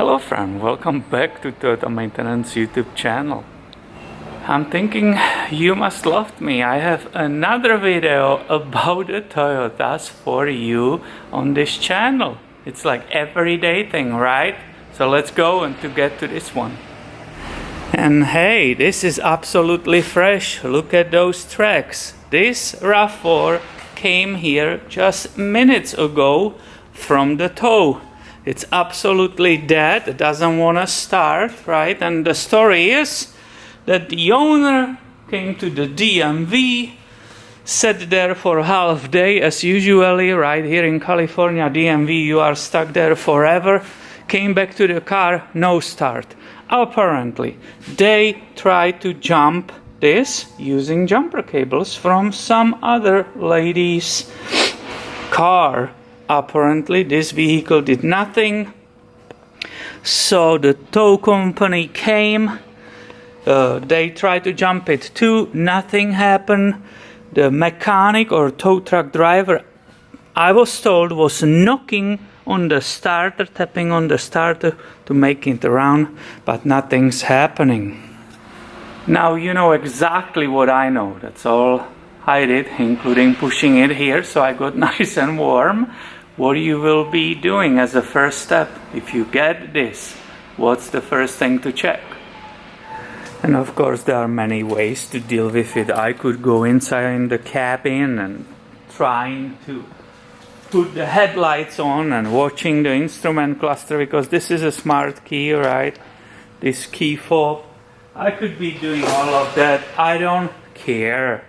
Hello friend, welcome back to Toyota Maintenance YouTube channel. I'm thinking you must love me. I have another video about the Toyotas for you on this channel. It's like everyday thing, right? So let's go and to get to this one. And hey, this is absolutely fresh. Look at those tracks. This RAV4 came here just minutes ago from the tow. It's absolutely dead, it doesn't want to start, right? And the story is that the owner came to the DMV, sat there for half day as usually, right? Here in California, DMV, you are stuck there forever. Came back to the car, no start. Apparently, they tried to jump this using jumper cables from some other lady's car. Apparently, this vehicle did nothing, so the tow company came. They tried to jump it too, nothing happened. The mechanic or tow truck driver, I was told, was knocking on the starter, tapping on the starter to make it around, but nothing's happening. Now you know exactly what I know. That's all I did, including pushing it here, so I got nice and warm. What you will be doing as a first step if you get this? What's the first thing to check? And of course there are many ways to deal with it. I could go inside in the cabin and trying to put the headlights on and watching the instrument cluster, because this is a smart key, right? This key fob. I could be doing all of that. I don't care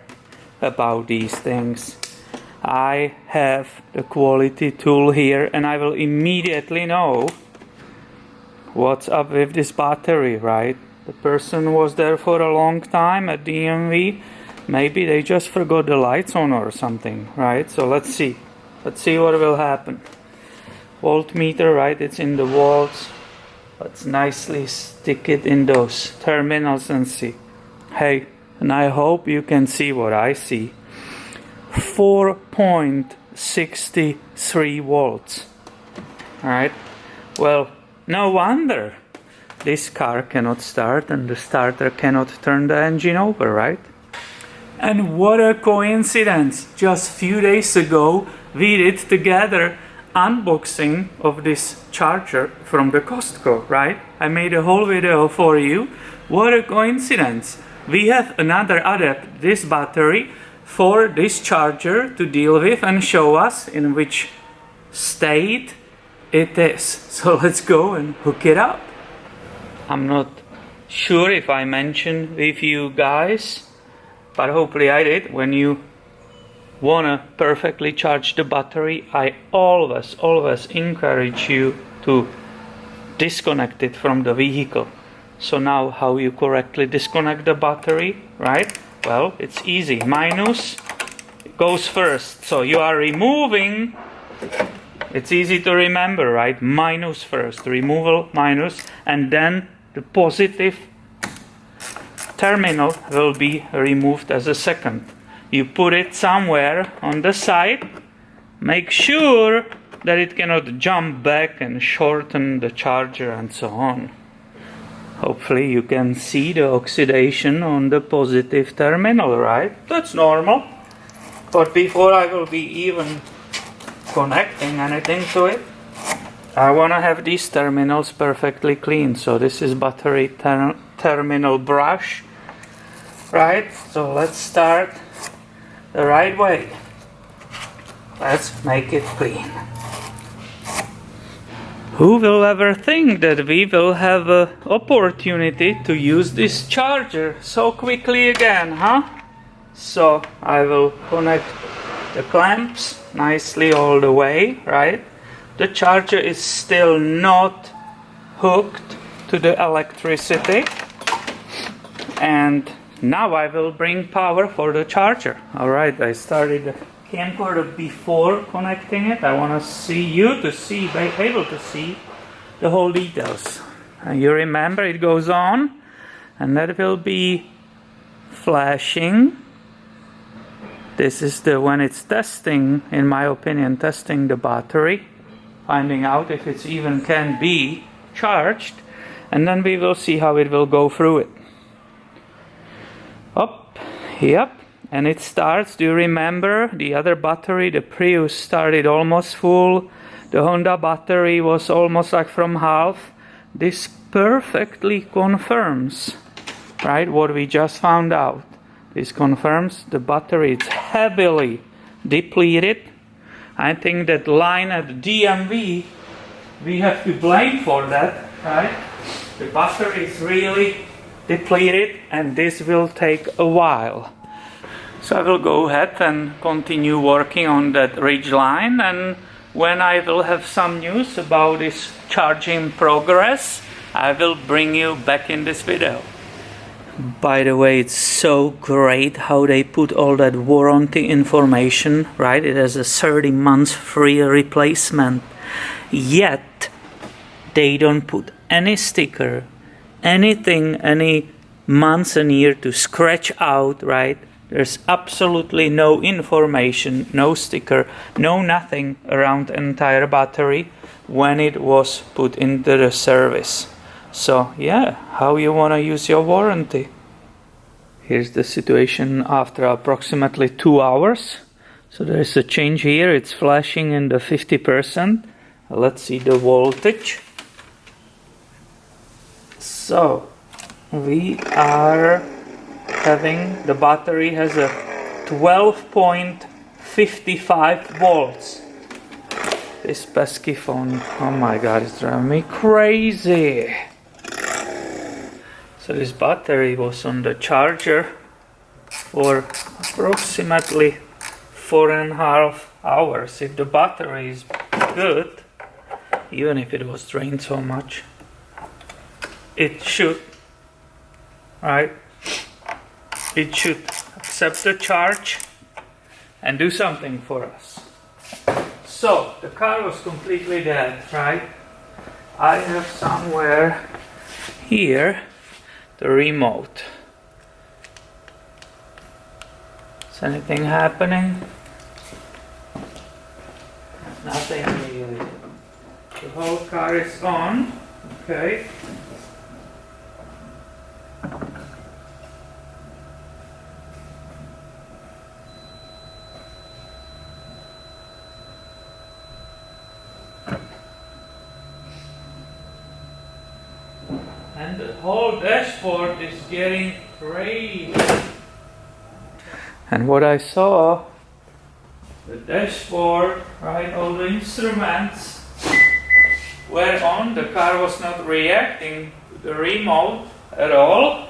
about these things. I have the quality tool here and I will immediately know what's up with this battery, right? The person was there for a long time at DMV. Maybe they just forgot the lights on or something, right? So let's see. Let's see what will happen. Voltmeter, right? It's in the walls. Let's nicely stick it in those terminals and see. Hey, and I hope you can see what I see. 4.63 volts. Alright, well, no wonder this car cannot start and the starter cannot turn the engine over, right? And what a coincidence! Just few days ago we did together unboxing of this charger from the Costco, right? I made a whole video for you. What a coincidence! We have another adapt, this battery, for this charger to deal with and show us in which state it is. So let's go and hook it up. I'm not sure if I mentioned with you guys, but hopefully I did. When you wanna perfectly charge the battery, I always encourage you to disconnect it from the vehicle. So now how you correctly disconnect the battery, right? Well, it's easy. Minus goes first. So you are removing, it's easy to remember, right? Minus first, removal, minus, and then the positive terminal will be removed as a second. You put it somewhere on the side, make sure that it cannot jump back and shorten the charger and so on. Hopefully you can see the oxidation on the positive terminal, right? That's normal. But before I will be even connecting anything to it, I want to have these terminals perfectly clean. So this is battery terminal brush, right? So let's start the right way. Let's make it clean. Who will ever think that we will have an opportunity to use this charger so quickly again, huh? So I will connect the clamps nicely all the way, right? The charger is still not hooked to the electricity. And now I will bring power for the charger. Alright, I started the camcorder before connecting it. I want to see you to see, be able to see the whole details. And you remember it goes on, and that will be flashing. This is the when it's testing, in my opinion, testing the battery, finding out if it's even can be charged, and then we will see how it will go through it. Up, yep, and it starts. Do you remember the other battery? The Prius started almost full. The Honda battery was almost like from half. This perfectly confirms, right, what we just found out. This confirms the battery is heavily depleted. I think that line at DMV, we have to blame for that, right? The battery is really depleted, and this will take a while. So I will go ahead and continue working on that ridge line, and when I will have some news about this charging progress, I will bring you back in this video. By the way, it's so great how they put all that warranty information, right? It has a 30 months free replacement. Yet, they don't put any sticker, anything, any months and year to scratch out, right? There's absolutely no information, no sticker, no nothing around the entire battery when it was put into the service. So yeah, how you want to use your warranty. Here's the situation after approximately 2 hours. So there's a change here, it's flashing in the 50%. Let's see the voltage. So we are having, the battery has a 12.55 volts. This pesky phone, oh my god, it's driving me crazy. So this battery was on the charger for approximately 4.5 hours. If the battery is good, even if it was drained so much, it should, right? It should accept the charge and do something for us. So the car was completely dead, right? I have somewhere here the remote. Is anything happening? Nothing really. The whole car is on. Okay. And the whole dashboard is getting crazy. And what I saw, the dashboard, right, all the instruments were on. The car was not reacting to the remote at all.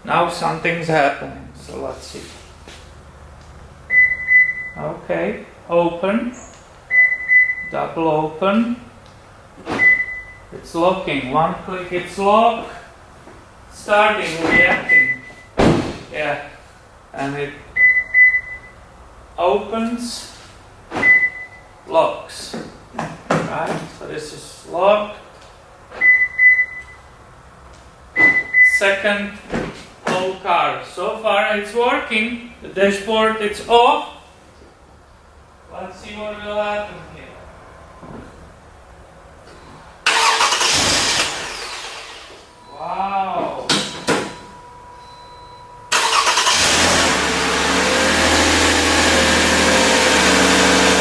Now something's happening. So let's see. Okay, open, double open. It's locking. One click, it's locked. Starting reacting. Yeah, and it opens, locks. Right. So this is locked. Second, whole car. So far it's working. The dashboard it's off. Let's see what will happen here. Wow.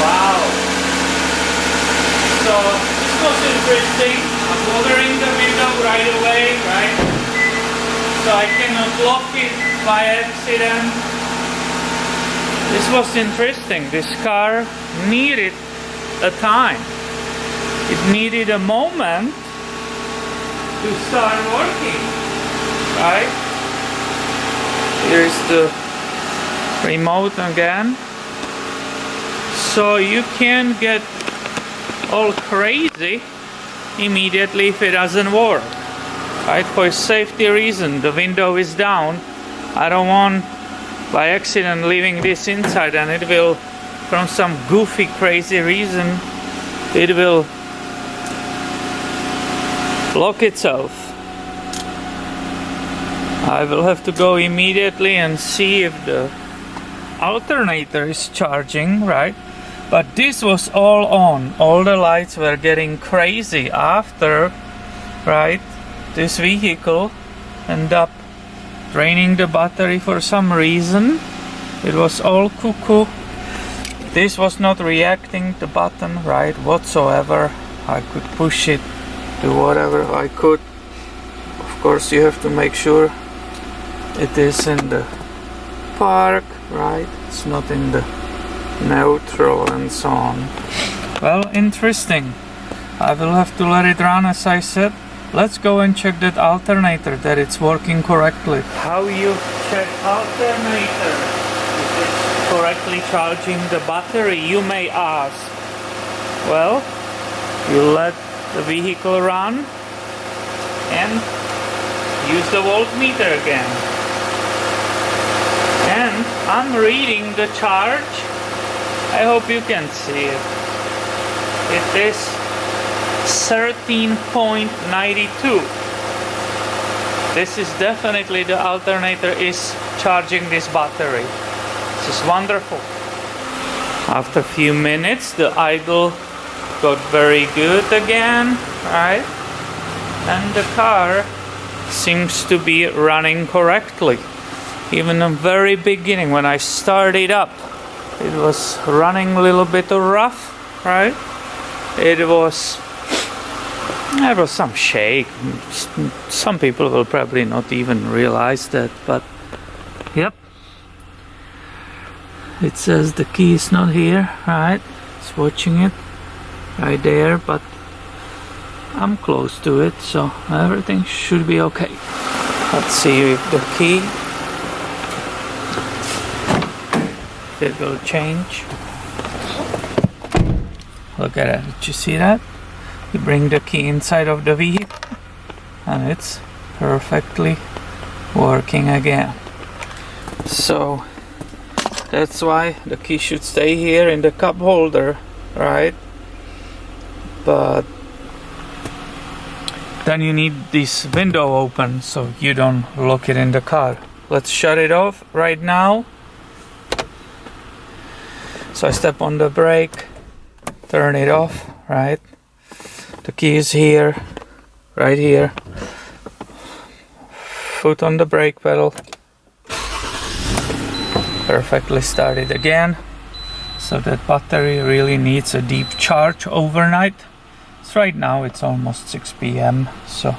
Wow. So this was interesting. I'm lowering the window right away, right? So I cannot lock it by accident. This was interesting. This car needed a time. It needed a moment to start working, right? Here's the remote again. So you can get all crazy immediately if it doesn't work, right? For safety reason, the window is down. I don't want by accident leaving this inside and it will, from some goofy crazy reason, it will lock itself. I will have to go immediately and see if the alternator is charging, right? But this was all on. All the lights were getting crazy after right, this vehicle ended up draining the battery for some reason. It was all cuckoo. This was not reacting the button right whatsoever. I could push it to whatever I could. Of course you have to make sure it is in the park, right? It's not in the neutral and so on. Well, interesting. I will have to let it run as I said. Let's go and check that alternator, that it's working correctly. How you check alternator? If it's correctly charging the battery, you may ask. Well, you let the vehicle run and use the voltmeter again. And I'm reading the charge. I hope you can see it. It is 13.92. This is definitely the alternator is charging this battery. This is wonderful. After a few minutes the idle got very good again, right? And the car seems to be running correctly. Even in the very beginning when I started up, it was running a little bit rough, right? There was some shake. Some people will probably not even realize that, but yep. It says the key is not here, right? It's watching it right there, but I'm close to it, so everything should be okay. Let's see if the key, it will change. Look at it. Did you see that? You bring the key inside of the vehicle and it's perfectly working again. So that's why the key should stay here in the cup holder, right? But then you need this window open so you don't lock it in the car. Let's shut it off right now. So I step on the brake, turn it off, right? The key is here, right here. Foot on the brake pedal. Perfectly started again. So that battery really needs a deep charge overnight. So right now it's almost 6 p.m. So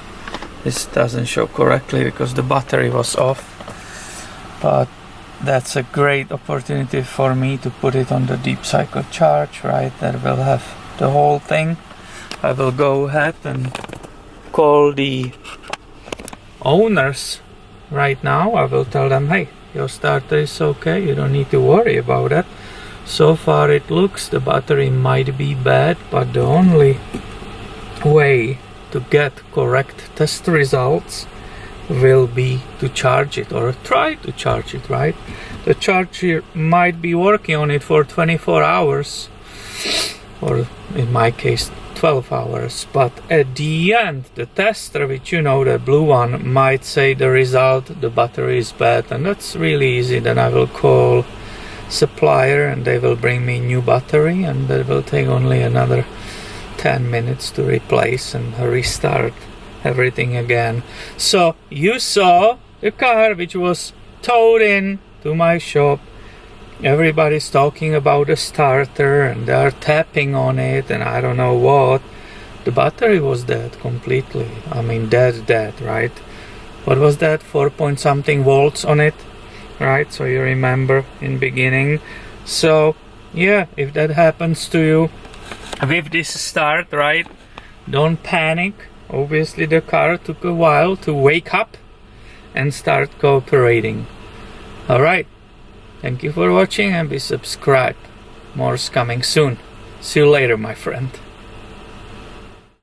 this doesn't show correctly because the battery was off. But that's a great opportunity for me to put it on the deep cycle charge, right? That will have the whole thing. I will go ahead and call the owners right now. I will tell them, hey, your starter is okay, you don't need to worry about it. So far it looks the battery might be bad, but the only way to get correct test results will be to charge it or try to charge it, right? The charger might be working on it for 24 hours or in my case 12 hours, but at the end the tester, which you know, the blue one, might say the result the battery is bad, and that's really easy. Then I will call supplier and they will bring me new battery, and that will take only another 10 minutes to replace and restart everything again. So you saw the car which was towed in to my shop. Everybody's talking about the starter and they are tapping on it and I don't know what. The battery was dead completely. I mean dead, right? What was that? 4-point-something volts on it, right? So you remember in beginning. So yeah, if that happens to you with this start, right, don't panic. Obviously the car took a while to wake up and start cooperating. Alright, thank you for watching and be subscribed. More's coming soon. See you later, my friend.